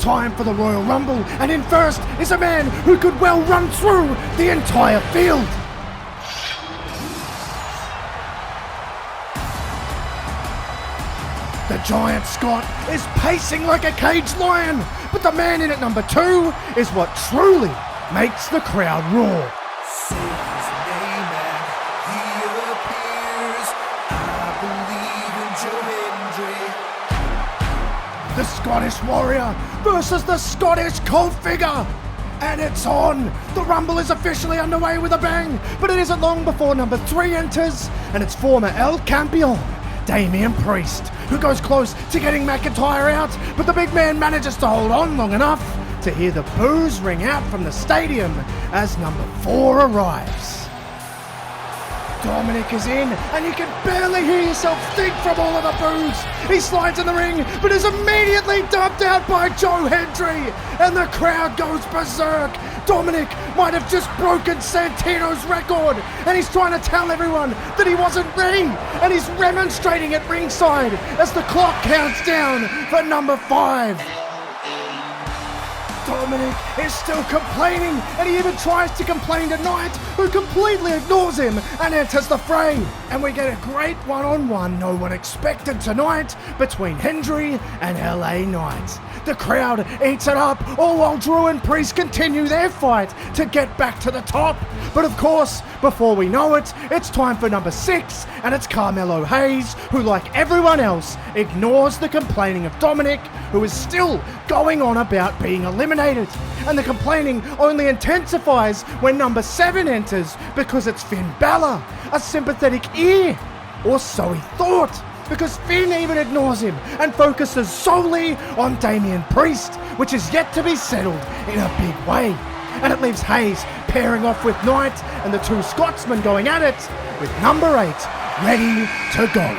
time for the Royal Rumble, and in first is a man who could well run through the entire field. The giant Scott is pacing like a caged lion, but the man in at number 2 is what truly makes the crowd roar. Say his name and he appears. I believe in Joe Hendry. The Scottish Warrior versus the Scottish Cult Figure. And it's on! The Rumble is officially underway with a bang, but it isn't long before number 3 enters, and it's former El Campeon, Damian Priest, who goes close to getting McIntyre out, but the big man manages to hold on long enough to hear the boos ring out from the stadium as number 4 arrives. Dominic is in, and you can barely hear yourself think from all of the boos. He slides in the ring, but is immediately dumped out by Joe Hendry, and the crowd goes berserk. Dominic might have just broken Santino's record, and he's trying to tell everyone that he wasn't ready, and he's remonstrating at ringside as the clock counts down for number 5. Dominic is still complaining, and he even tries to complain to Knight, who completely ignores him and enters the fray. And we get a great one-on-one no one expected tonight between Hendry and LA Knight. The crowd eats it up, all while Drew and Priest continue their fight to get back to the top. But of course, before we know it, it's time for number 6, and it's Carmelo Hayes, who, like everyone else, ignores the complaining of Dominic, who is still going on about being eliminated. And the complaining only intensifies when number 7 enters, because it's Finn Balor, a sympathetic ear. Or so he thought, because Finn even ignores him and focuses solely on Damian Priest, which is yet to be settled in a big way. And it leaves Hayes pairing off with Knight and the 2 Scotsmen going at it, with number 8 ready to go.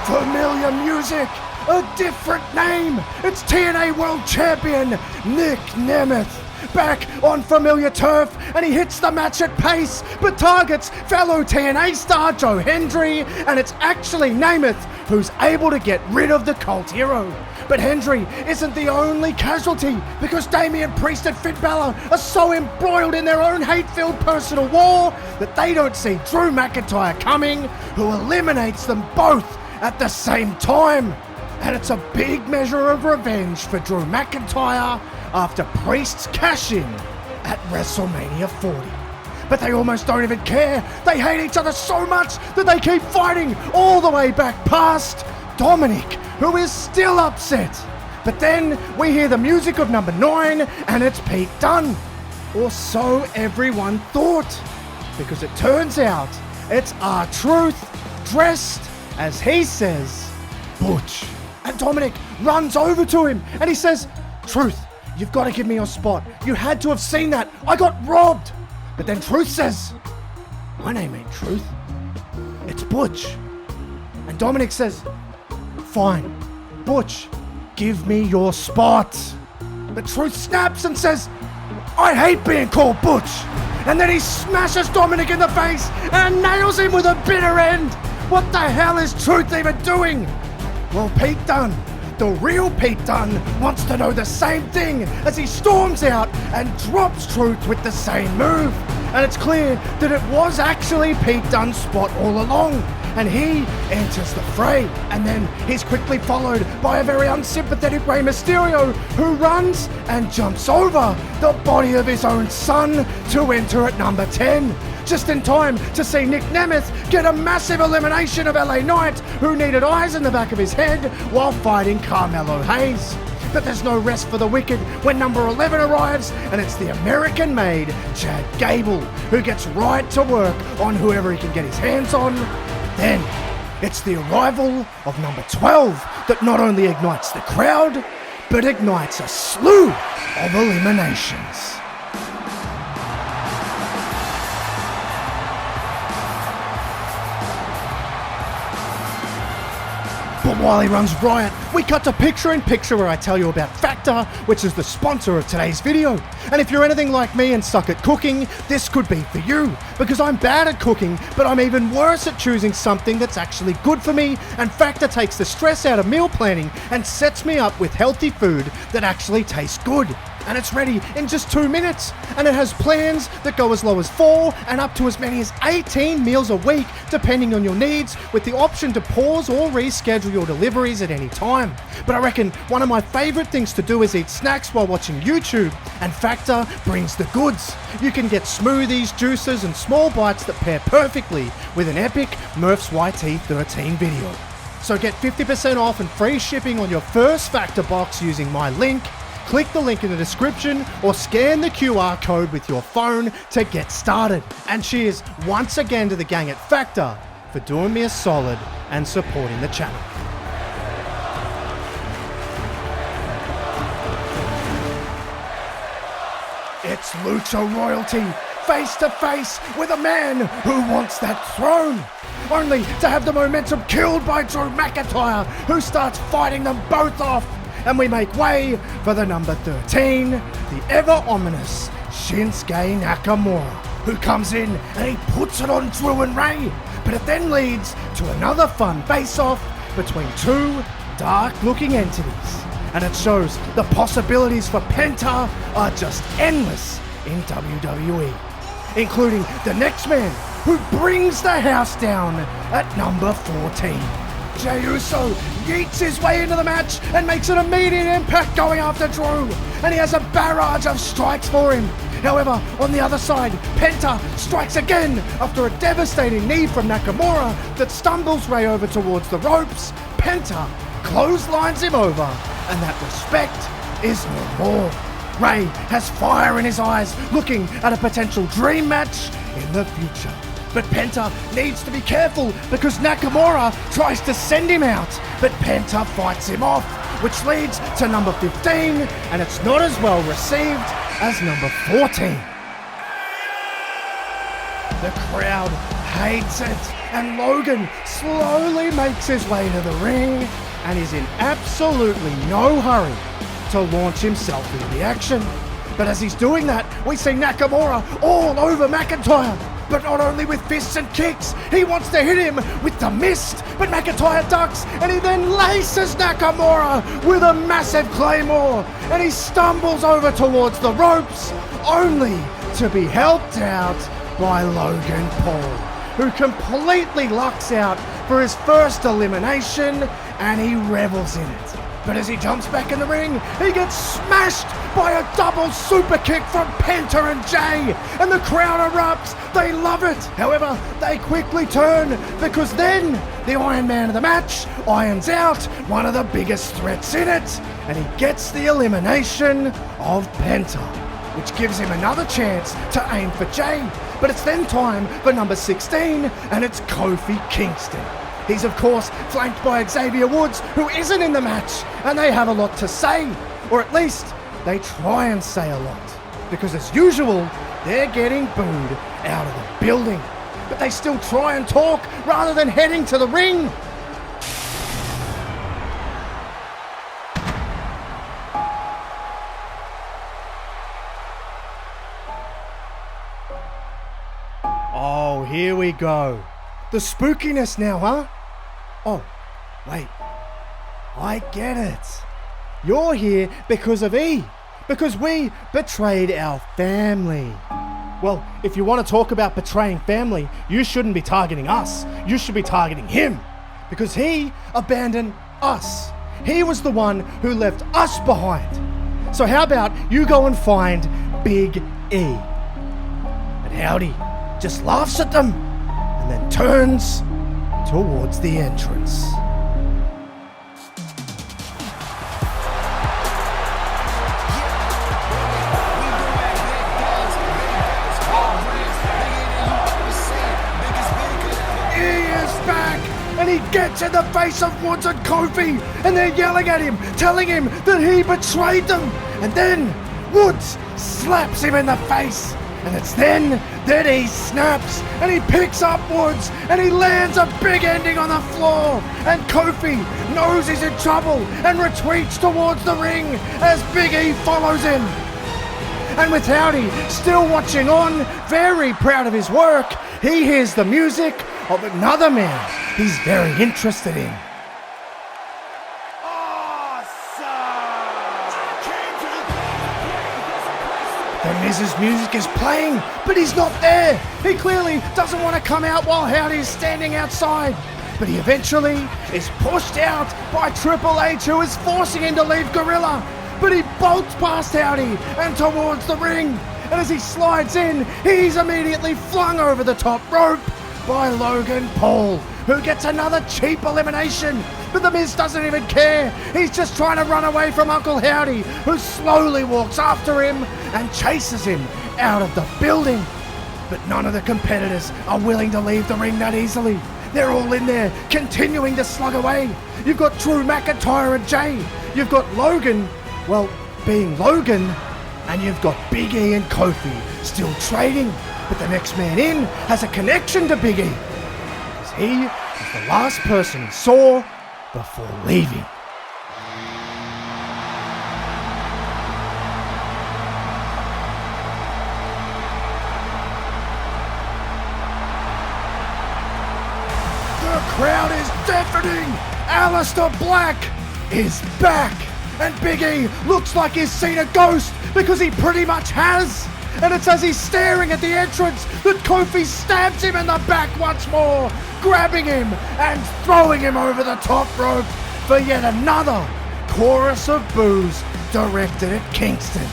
Familiar music, a different name. It's TNA World Champion Nick Nemeth, back on familiar turf, and he hits the match at pace, but targets fellow TNA star Joe Hendry, and it's actually Nemeth who's able to get rid of the cult hero. But Hendry isn't the only casualty, because Damian Priest and Finn Balor are so embroiled in their own hate-filled personal war that they don't see Drew McIntyre coming, who eliminates them both at the same time. And it's a big measure of revenge for Drew McIntyre after Priest's cash-in at WrestleMania 40. But they almost don't even care. They hate each other so much that they keep fighting all the way back past Dominic, who is still upset. But then we hear the music of number 9, and it's Pete Dunne. Or so everyone thought, because it turns out it's R-Truth dressed, as he says, Butch. And Dominic runs over to him and he says, "Truth, you've got to give me your spot. You had to have seen that. I got robbed." But then Truth says, "My name ain't Truth. It's Butch." And Dominic says, "Fine, Butch, give me your spot." But Truth snaps and says, "I hate being called Butch." And then he smashes Dominic in the face and nails him with a bitter end. What the hell is Truth even doing? Well, Pete Dunne, the real Pete Dunne, wants to know the same thing as he storms out and drops Truth with the same move. And it's clear that it was actually Pete Dunne's spot all along. And he enters the fray. And then he's quickly followed by a very unsympathetic Rey Mysterio, who runs and jumps over the body of his own son to enter at number 10. Just in time to see Nick Nemeth get a massive elimination of LA Knight, who needed eyes in the back of his head while fighting Carmelo Hayes. But there's no rest for the wicked when number 11 arrives, and it's the American-made Chad Gable, who gets right to work on whoever he can get his hands on. Then it's the arrival of number 12 that not only ignites the crowd, but ignites a slew of eliminations. But while he runs riot, we cut to picture-in-picture where I tell you about Factor, which is the sponsor of today's video. And if you're anything like me and suck at cooking, this could be for you, because I'm bad at cooking, but I'm even worse at choosing something that's actually good for me, and Factor takes the stress out of meal planning and sets me up with healthy food that actually tastes good. And it's ready in just 2 minutes. And it has plans that go as low as 4 and up to as many as 18 meals a week, depending on your needs, with the option to pause or reschedule your deliveries at any time. But I reckon one of my favorite things to do is eat snacks while watching YouTube, and Factor brings the goods. You can get smoothies, juices, and small bites that pair perfectly with an epic Murfs YT13 video. So get 50% off and free shipping on your first Factor box using my link. Click the link in the description or scan the QR code with your phone to get started. And cheers once again to the gang at Factor for doing me a solid and supporting the channel. It's Lucha Royalty, face to face with a man who wants that throne. Only to have the momentum killed by Drew McIntyre, who starts fighting them both off. And we make way for the number 13, the ever-ominous Shinsuke Nakamura, who comes in and he puts it on Drew and Ray, but it then leads to another fun face-off between two dark-looking entities, and it shows the possibilities for Penta are just endless in WWE, including the next man who brings the house down at number 14. Jey Uso yeets his way into the match and makes an immediate impact going after Drew, and he has a barrage of strikes for him. However, on the other side, Penta strikes again after a devastating knee from Nakamura that stumbles Ray over towards the ropes. Penta clotheslines him over, and that respect is no more. Ray has fire in his eyes, looking at a potential dream match in the future. But Penta needs to be careful because Nakamura tries to send him out, but Penta fights him off, which leads to number 15, and it's not as well received as number 14. The crowd hates it, and Logan slowly makes his way to the ring and is in absolutely no hurry to launch himself into the action. But as he's doing that, we see Nakamura all over McIntyre. But not only with fists and kicks, he wants to hit him with the mist, but McIntyre ducks, and he then laces Nakamura with a massive claymore, and he stumbles over towards the ropes, only to be helped out by Logan Paul, who completely lucks out for his first elimination, and he revels in it. But as he jumps back in the ring, he gets smashed by a double super kick from Penta and Jey, and the crowd erupts. They love it. However, they quickly turn because then the Iron Man of the match irons out one of the biggest threats in it, and he gets the elimination of Penta, which gives him another chance to aim for Jey. But it's then time for number 16, and it's Kofi Kingston. He's of course flanked by Xavier Woods, who isn't in the match, and they have a lot to say, or at least they try and say a lot, because as usual, they're getting booed out of the building, but they still try and talk rather than heading to the ring. Oh, here we go. The spookiness now, huh? Oh, wait. I get it. You're here because of E. Because we betrayed our family. Well, if you want to talk about betraying family, you shouldn't be targeting us. You should be targeting him. Because he abandoned us. He was the one who left us behind. So how about you go and find Big E? And Howdy just laughs at them and then turns towards the entrance. And he gets in the face of Woods and Kofi, and they're yelling at him, telling him that he betrayed them. And then Woods slaps him in the face, and it's then Then he snaps and he picks up Woods and he lands a big ending on the floor. And Kofi knows he's in trouble and retreats towards the ring as Big E follows him. And with Howdy still watching on, very proud of his work, he hears the music of another man he's very interested in. The Miz's music is playing, but he's not there. He clearly doesn't want to come out while Howdy's standing outside. But he eventually is pushed out by Triple H, who is forcing him to leave Gorilla. But he bolts past Howdy and towards the ring. And as he slides in, he's immediately flung over the top rope by Logan Paul, who gets another cheap elimination. But The Miz doesn't even care. He's just trying to run away from Uncle Howdy, who slowly walks after him and chases him out of the building. But none of the competitors are willing to leave the ring that easily. They're all in there, continuing to slug away. You've got Drew McIntyre and Jay. You've got Logan, well, being Logan. And you've got Big E and Kofi still trading. But the next man in has a connection to Big E, because he was the last person he saw before leaving. The crowd is deafening. Aleister Black is back. And Big E looks like he's seen a ghost, because he pretty much has. And it's as he's staring at the entrance that Kofi stabs him in the back once more, grabbing him and throwing him over the top rope for yet another chorus of boos directed at Kingston.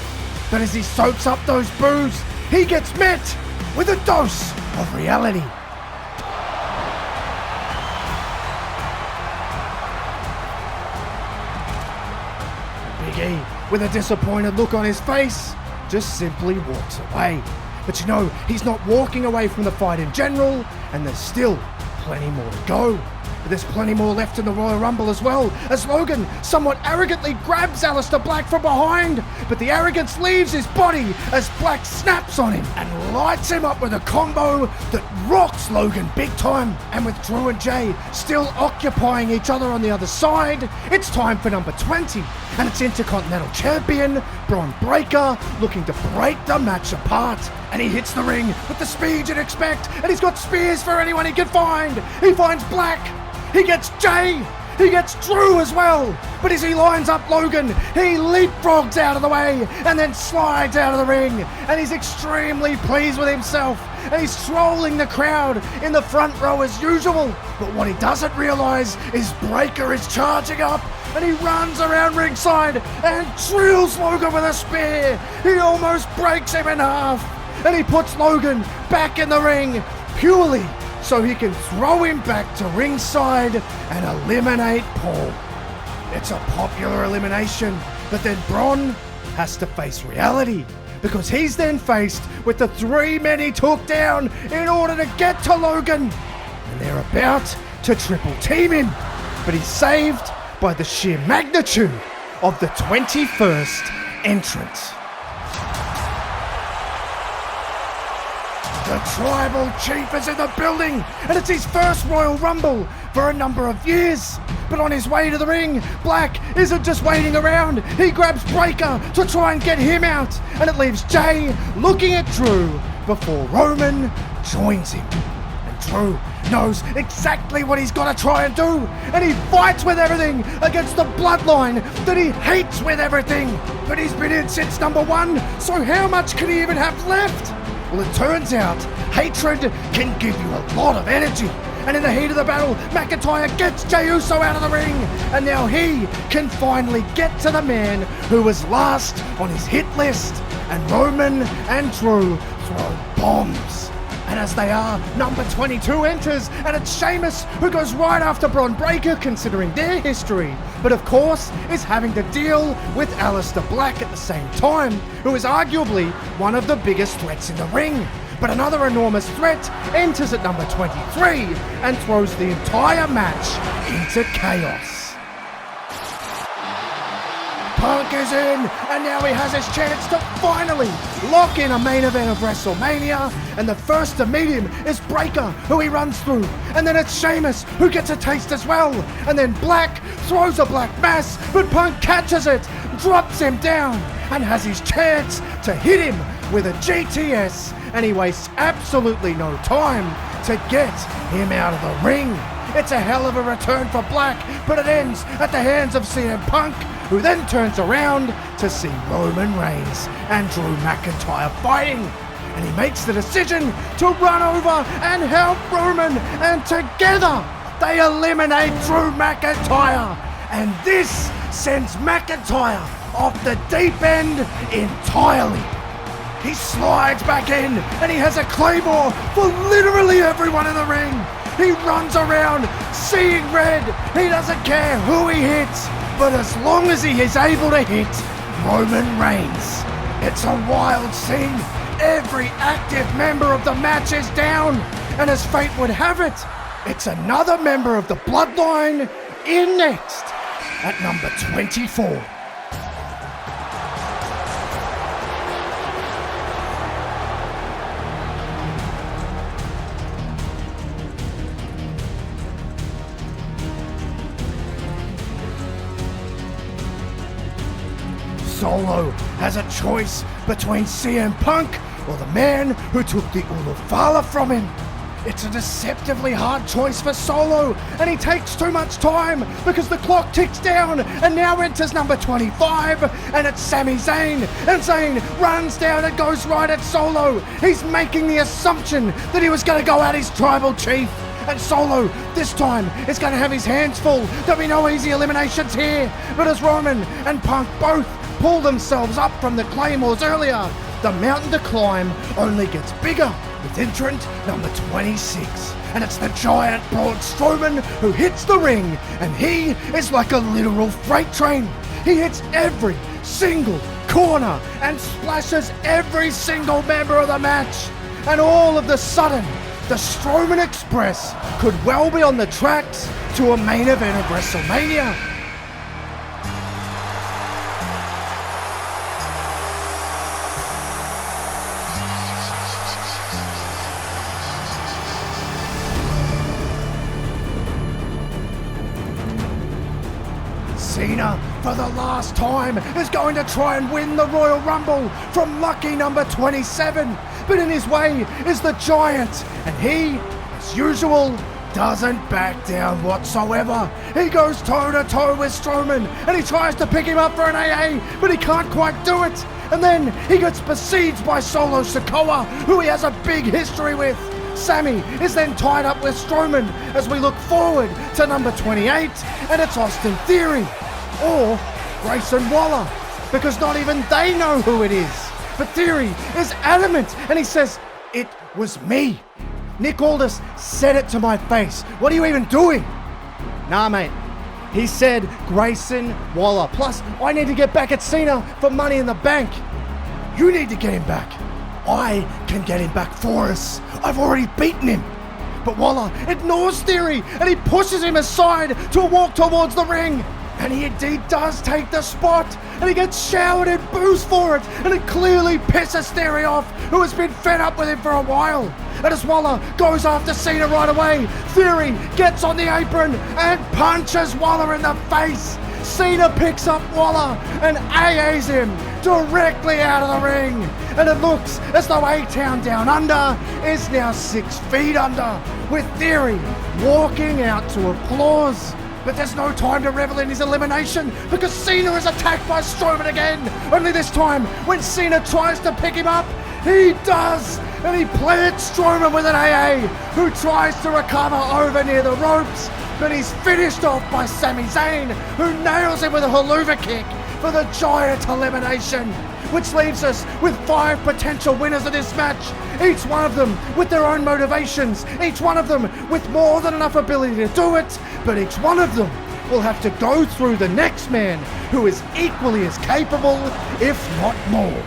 But as he soaks up those boos, he gets met with a dose of reality. Big E, with a disappointed look on his face, just simply walks away. But you know, he's not walking away from the fight in general, and there's still plenty more to go. But there's plenty more left in the Royal Rumble as well, as Logan somewhat arrogantly grabs Aleister Black from behind, but the arrogance leaves his body as Black snaps on him and lights him up with a combo that rocks Logan big time. And with Drew and Jay still occupying each other on the other side, it's time for number 20, and it's Intercontinental Champion Bron Breakker looking to break the match apart. And he hits the ring with the speed you'd expect, and he's got spears for anyone he can find. He finds Black, he gets Jay, he gets Drew as well. But as he lines up Logan, he leapfrogs out of the way and then slides out of the ring. And he's extremely pleased with himself. And he's trolling the crowd in the front row as usual. But what he doesn't realize is Breakker is charging up, and he runs around ringside and drills Logan with a spear. He almost breaks him in half. And he puts Logan back in the ring purely so he can throw him back to ringside and eliminate Paul. It's a popular elimination, but then Bron has to face reality, because he's then faced with the 3 men he took down in order to get to Logan. And they're about to triple team him, but he's saved by the sheer magnitude of the 21st entrance. The Tribal Chief is in the building, and it's his first Royal Rumble for a number of years. But on his way to the ring, Black isn't just waiting around. He grabs Breakker to try and get him out, and it leaves Jay looking at Drew before Roman joins him. And Drew knows exactly what he's got to try and do, and he fights with everything against the bloodline that he hates with everything. But he's been in since number 1, so how much can he even have left? Well, it turns out hatred can give you a lot of energy. And in the heat of the battle, McIntyre gets Jey Uso out of the ring. And now he can finally get to the man who was last on his hit list. And Roman and Drew throw bombs. And as they are, number 22 enters, and it's Sheamus who goes right after Bron Breakker, considering their history, but of course is having to deal with Aleister Black at the same time, who is arguably one of the biggest threats in the ring. But another enormous threat enters at number 23 and throws the entire match into chaos. Punk is in, and now he has his chance to finally lock in a main event of WrestleMania. And the first to meet him is Breaker, who he runs through. And then it's Sheamus, who gets a taste as well. And then Black throws a Black Mass, but Punk catches it, drops him down, and has his chance to hit him with a GTS. And he wastes absolutely no time to get him out of the ring. It's a hell of a return for Black, but it ends at the hands of CM Punk, who then turns around to see Roman Reigns and Drew McIntyre fighting. And he makes the decision to run over and help Roman, and together they eliminate Drew McIntyre. And this sends McIntyre off the deep end entirely. He slides back in, and he has a claymore for literally everyone in the ring. He runs around seeing red. He doesn't care who he hits, but as long as he is able to hit Roman Reigns. It's a wild scene. Every active member of the match is down, and as fate would have it, it's another member of the Bloodline in next at number 24. Solo has a choice between CM Punk or the man who took the Ulufala from him. It's a deceptively hard choice for Solo, and he takes too much time because the clock ticks down, and now enters number 25, and it's Sami Zayn, and Zayn runs down and goes right at Solo. He's making the assumption that he was going to go at his tribal chief. And Solo, this time, is going to have his hands full. There'll be no easy eliminations here. But as Roman and Punk both pull themselves up from the Claymores earlier, the mountain to climb only gets bigger with entrant number 26. And it's the giant Braun Strowman who hits the ring, and he is like a literal freight train. He hits every single corner and splashes every single member of the match. And all of the sudden, the Strowman Express could well be on the tracks to a main event of WrestleMania. Cena, for the last time, is going to try and win the Royal Rumble from lucky number 27. But in his way is the Giant, and he, as usual, doesn't back down whatsoever. He goes toe-to-toe with Strowman, and he tries to pick him up for an AA, but he can't quite do it. And then he gets besieged by Solo Sikoa, who he has a big history with. Sammy is then tied up with Strowman as we look forward to number 28, and it's Austin Theory, or Grayson Waller, because not even they know who it is. But Theory is adamant, and he says, "It was me. Nick Aldis said it to my face. What are you even doing?" "Nah, mate. He said Grayson Waller. Plus, I need to get back at Cena for Money in the Bank." "You need to get him back. I can get him back for us. I've already beaten him." But Waller ignores Theory, and he pushes him aside to walk towards the ring. And he indeed does take the spot, and he gets showered in booze for it, and it clearly pisses Theory off, who has been fed up with him for a while. And as Waller goes after Cena right away, Theory gets on the apron and punches Waller in the face. Cena picks up Waller and AAs him directly out of the ring. And it looks as though A-Town Down Under is now 6 feet under, with Theory walking out to applause. But there's no time to revel in his elimination, because Cena is attacked by Strowman again. Only this time, when Cena tries to pick him up, he does, and he plants Strowman with an AA, who tries to recover over near the ropes, but he's finished off by Sami Zayn, who nails him with a haluva kick for the giant elimination. Which leaves us with 5 potential winners of this match, each one of them with their own motivations, each one of them with more than enough ability to do it, but each one of them will have to go through the next man who is equally as capable, if not more.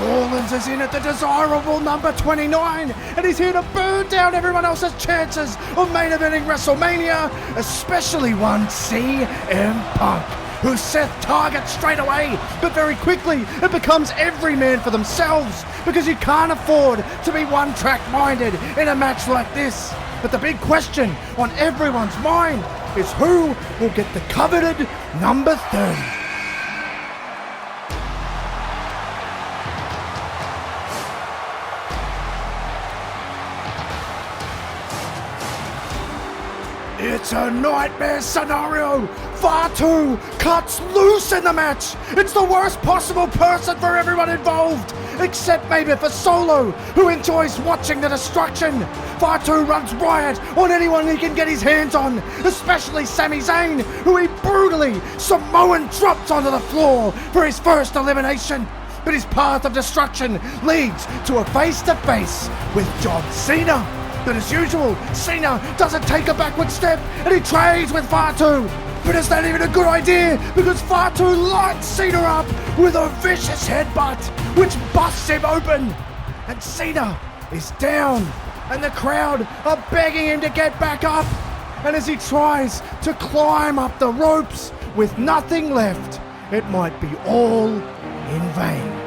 Rollins is in at the desirable number 29, and he's here to burn down everyone else's chances of main eventing WrestleMania, especially one CM Punk, who Seth targets straight away, but very quickly it becomes every man for themselves, because you can't afford to be one-track minded in a match like this. But the big question on everyone's mind is who will get the coveted number 30. It's a nightmare scenario. Fatu cuts loose in the match. It's the worst possible person for everyone involved, except maybe for Solo, who enjoys watching the destruction. Fatu runs riot on anyone he can get his hands on, especially Sami Zayn, who he brutally Samoan drops onto the floor for his first elimination. But his path of destruction leads to a face-to-face with John Cena. But as usual, Cena doesn't take a backward step and he trades with Fatu. But is that even a good idea? Because Fatu lights Cena up with a vicious headbutt, which busts him open. And Cena is down, and the crowd are begging him to get back up. And as he tries to climb up the ropes with nothing left, it might be all in vain.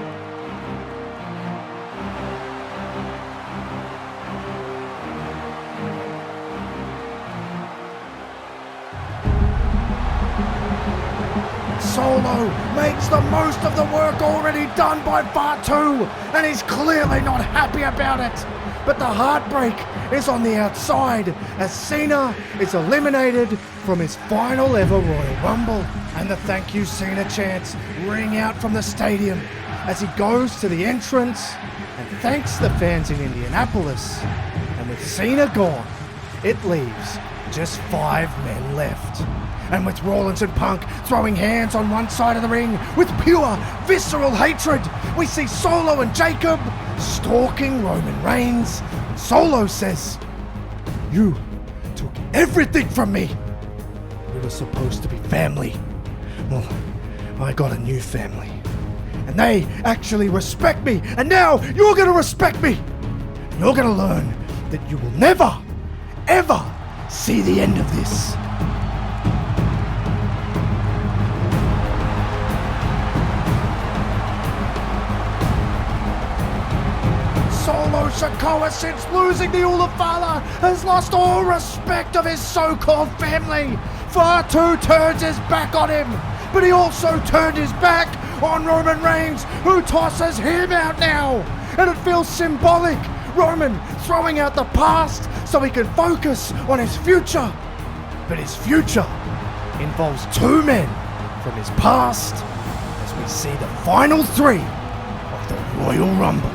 Solo makes the most of the work already done by Fatu, and he's clearly not happy about it. But the heartbreak is on the outside as Cena is eliminated from his final ever Royal Rumble. And the thank you Cena chants ring out from the stadium as he goes to the entrance and thanks the fans in Indianapolis. And with Cena gone, it leaves just 5 men left. And with Rollins and Punk throwing hands on one side of the ring with pure, visceral hatred, we see Solo and Jacob stalking Roman Reigns. Solo says, "You took everything from me. We were supposed to be family. Well, I got a new family. And they actually respect me. And now you're going to respect me. And you're going to learn that you will never, ever see the end of this." Solo Sikoa, since losing the Ulafala, has lost all respect of his so-called family. Fatu turns his back on him, but he also turned his back on Roman Reigns, who tosses him out now. And it feels symbolic. Roman throwing out the past so he can focus on his future. But his future involves 2 men from his past as we see the final 3 of the Royal Rumble.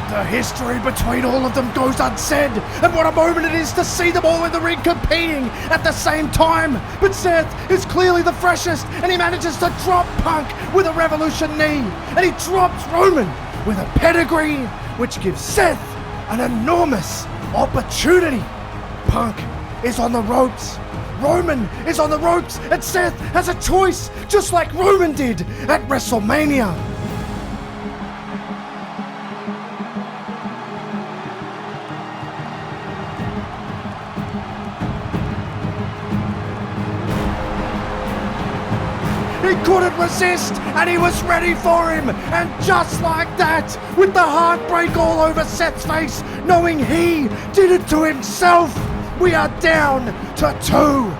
The history between all of them goes unsaid, and what a moment it is to see them all in the ring competing at the same time. But Seth is clearly the freshest, and he manages to drop Punk with a Revolution knee, and he drops Roman with a pedigree, which gives Seth an enormous opportunity. Punk is on the ropes, Roman is on the ropes, and Seth has a choice, just like Roman did at WrestleMania. He couldn't resist, and he was ready for him. And just like that, with the heartbreak all over Seth's face, knowing he did it to himself, we are down to 2.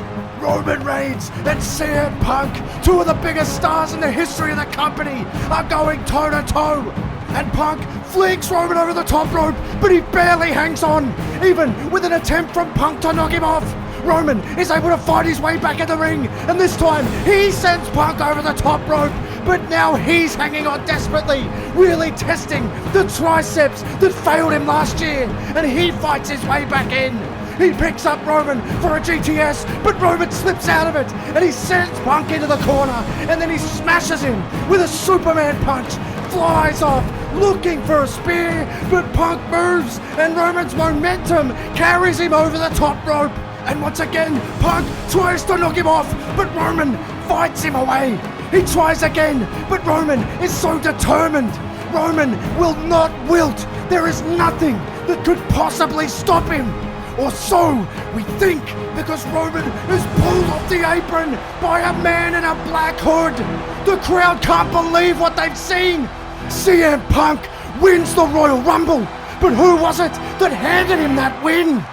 Roman Reigns and CM Punk, 2 of the biggest stars in the history of the company, are going toe-to-toe. And Punk flings Roman over the top rope, but he barely hangs on, even with an attempt from Punk to knock him off. Roman is able to fight his way back in the ring, and this time he sends Punk over the top rope, but now he's hanging on desperately, really testing the triceps that failed him last year, and he fights his way back in. He picks up Roman for a GTS, but Roman slips out of it, and he sends Punk into the corner, and then he smashes him with a Superman punch, flies off, looking for a spear, but Punk moves, and Roman's momentum carries him over the top rope. And once again, Punk tries to knock him off, but Roman fights him away. He tries again, but Roman is so determined. Roman will not wilt. There is nothing that could possibly stop him. Or so we think, because Roman is pulled off the apron by a man in a black hood. The crowd can't believe what they've seen. CM Punk wins the Royal Rumble, but who was it that handed him that win?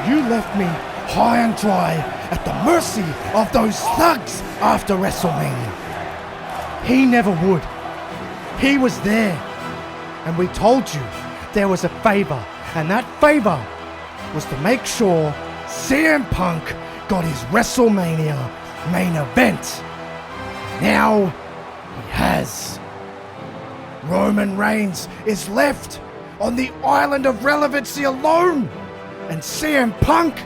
You left me high and dry at the mercy of those thugs after WrestleMania. He never would. He was there. And we told you there was a favor, and that favor was to make sure CM Punk got his WrestleMania main event. Now he has. Roman Reigns is left on the island of relevancy alone. And CM Punk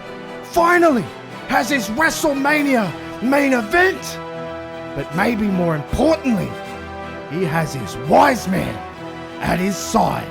finally has his WrestleMania main event. But maybe more importantly, he has his wise man at his side.